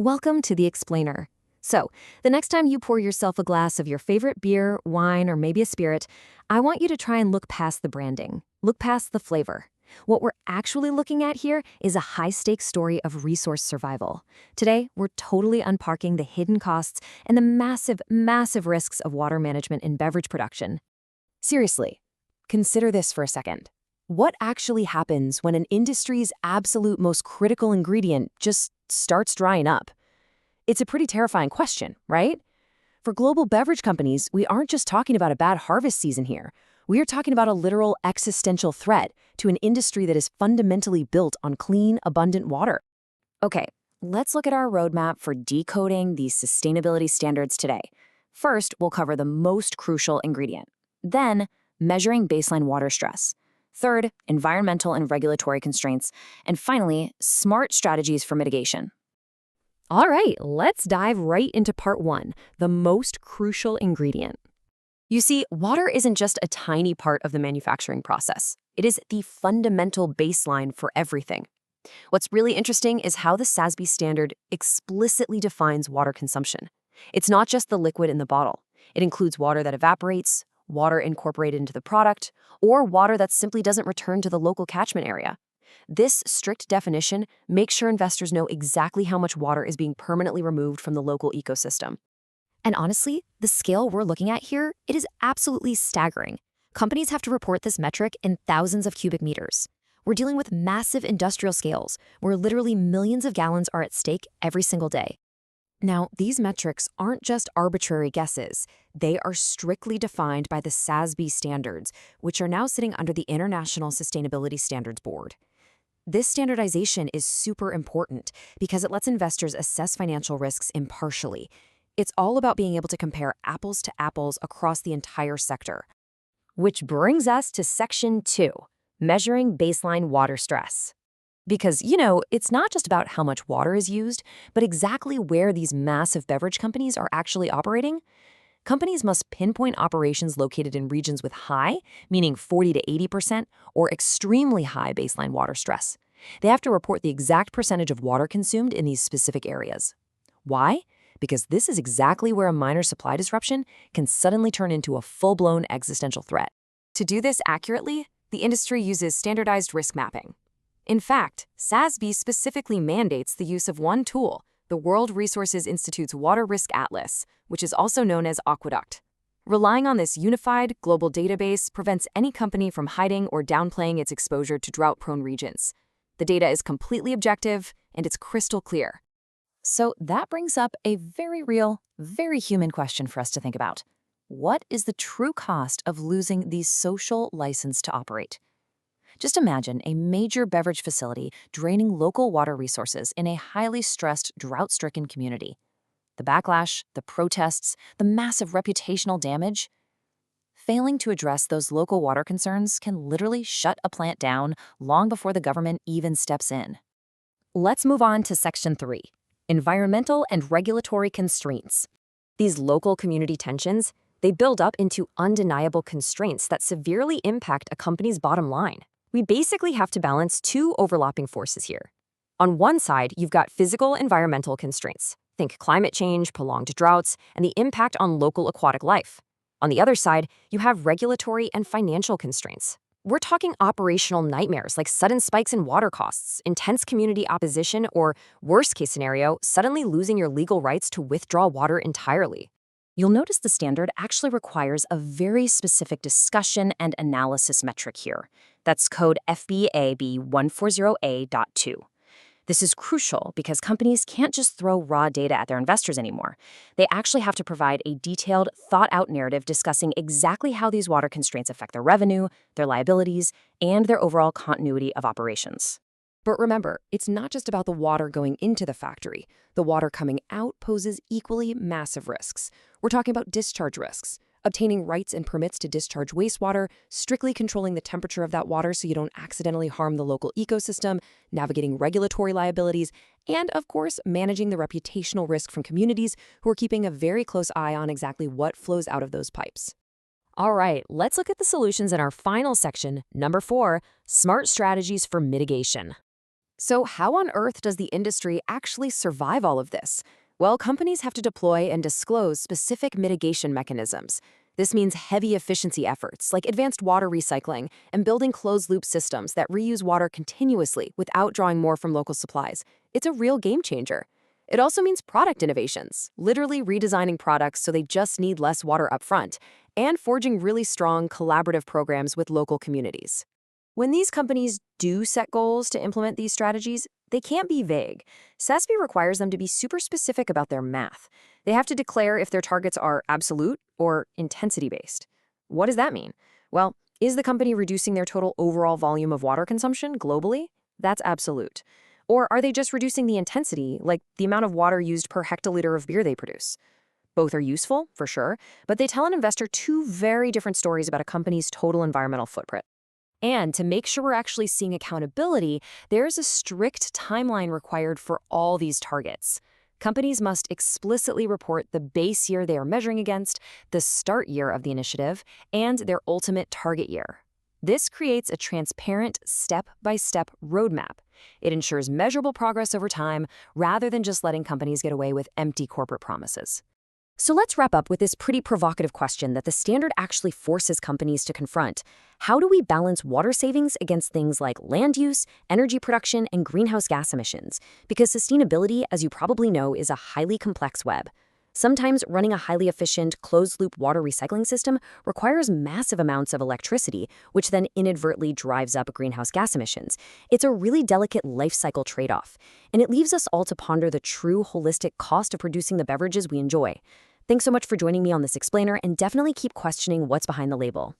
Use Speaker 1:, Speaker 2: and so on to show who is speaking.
Speaker 1: Welcome to The Explainer. So, the next time you pour yourself a glass of your favorite beer, wine, or maybe a spirit, I want you to try and look past the branding. Look past the flavor. What we're actually looking at here is a high-stakes story of resource survival. Today, we're totally unparking the hidden costs and the massive, massive risks of water management in beverage production. Seriously, consider this for a second. What actually happens when an industry's absolute most critical ingredient just starts drying up? It's a pretty terrifying question, right? For global beverage companies, we aren't just talking about a bad harvest season here. We are talking about a literal existential threat to an industry that is fundamentally built on clean, abundant water. Okay, let's look at our roadmap for decoding these sustainability standards today. First, we'll cover the most crucial ingredient. Then, measuring baseline water stress. Third, environmental and regulatory constraints. And finally, smart strategies for mitigation. All right, let's dive right into part one, the most crucial ingredient. You see, water isn't just a tiny part of the manufacturing process. It is the fundamental baseline for everything. What's really interesting is how the SASB standard explicitly defines water consumption. It's not just the liquid in the bottle. It includes water that evaporates, water incorporated into the product, or water that simply doesn't return to the local catchment area. This strict definition makes sure investors know exactly how much water is being permanently removed from the local ecosystem. And honestly, the scale we're looking at here, it is absolutely staggering. Companies have to report this metric in thousands of cubic meters. We're dealing with massive industrial scales, where literally millions of gallons are at stake every single day. Now, these metrics aren't just arbitrary guesses. They are strictly defined by the SASB standards, which are now sitting under the International Sustainability Standards Board. This standardization is super important because it lets investors assess financial risks impartially. It's all about being able to compare apples to apples across the entire sector. Which brings us to Section 2, measuring baseline water stress. Because, it's not just about how much water is used, but exactly where these massive beverage companies are actually operating. Companies must pinpoint operations located in regions with high, meaning 40 to 80%, or extremely high baseline water stress. They have to report the exact percentage of water consumed in these specific areas. Why? Because this is exactly where a minor supply disruption can suddenly turn into a full-blown existential threat. To do this accurately, the industry uses standardized risk mapping. In fact, SASB specifically mandates the use of one tool, the World Resources Institute's Water Risk Atlas, which is also known as Aqueduct. Relying on this unified, global database prevents any company from hiding or downplaying its exposure to drought-prone regions. The data is completely objective, and it's crystal clear. So that brings up a very real, very human question for us to think about. What is the true cost of losing the social license to operate? Just imagine a major beverage facility draining local water resources in a highly stressed, drought-stricken community. The backlash, the protests, the massive reputational damage. Failing to address those local water concerns can literally shut a plant down long before the government even steps in. Let's move on to Section 3, environmental and regulatory constraints. These local community tensions, they build up into undeniable constraints that severely impact a company's bottom line. We basically have to balance two overlapping forces here. On one side, you've got physical environmental constraints. Think climate change, prolonged droughts, and the impact on local aquatic life. On the other side, you have regulatory and financial constraints. We're talking operational nightmares like sudden spikes in water costs, intense community opposition, or worst case scenario, suddenly losing your legal rights to withdraw water entirely. You'll notice the standard actually requires a very specific discussion and analysis metric here. That's code FBAB140A.2. This is crucial because companies can't just throw raw data at their investors anymore. They actually have to provide a detailed, thought-out narrative discussing exactly how these water constraints affect their revenue, their liabilities, and their overall continuity of operations. But remember, it's not just about the water going into the factory. The water coming out poses equally massive risks. We're talking about discharge risks, obtaining rights and permits to discharge wastewater, strictly controlling the temperature of that water so you don't accidentally harm the local ecosystem, navigating regulatory liabilities, and, of course, managing the reputational risk from communities who are keeping a very close eye on exactly what flows out of those pipes. All right, let's look at the solutions in our final section, number 4, smart strategies for mitigation. So how on earth does the industry actually survive all of this? Well, companies have to deploy and disclose specific mitigation mechanisms. This means heavy efficiency efforts like advanced water recycling and building closed-loop systems that reuse water continuously without drawing more from local supplies. It's a real game changer. It also means product innovations, literally redesigning products so they just need less water upfront, and forging really strong collaborative programs with local communities. When these companies do set goals to implement these strategies, they can't be vague. SASB requires them to be super specific about their math. They have to declare if their targets are absolute or intensity-based. What does that mean? Well, is the company reducing their total overall volume of water consumption globally? That's absolute. Or are they just reducing the intensity, like the amount of water used per hectoliter of beer they produce? Both are useful, for sure, but they tell an investor two very different stories about a company's total environmental footprint. And to make sure we're actually seeing accountability, there's a strict timeline required for all these targets. Companies must explicitly report the base year they are measuring against, the start year of the initiative, and their ultimate target year. This creates a transparent, step-by-step roadmap. It ensures measurable progress over time, rather than just letting companies get away with empty corporate promises. So let's wrap up with this pretty provocative question that the standard actually forces companies to confront. How do we balance water savings against things like land use, energy production, and greenhouse gas emissions? Because sustainability, as you probably know, is a highly complex web. Sometimes running a highly efficient, closed-loop water recycling system requires massive amounts of electricity, which then inadvertently drives up greenhouse gas emissions. It's a really delicate life cycle trade-off, and it leaves us all to ponder the true holistic cost of producing the beverages we enjoy. Thanks so much for joining me on this explainer, and definitely keep questioning what's behind the label.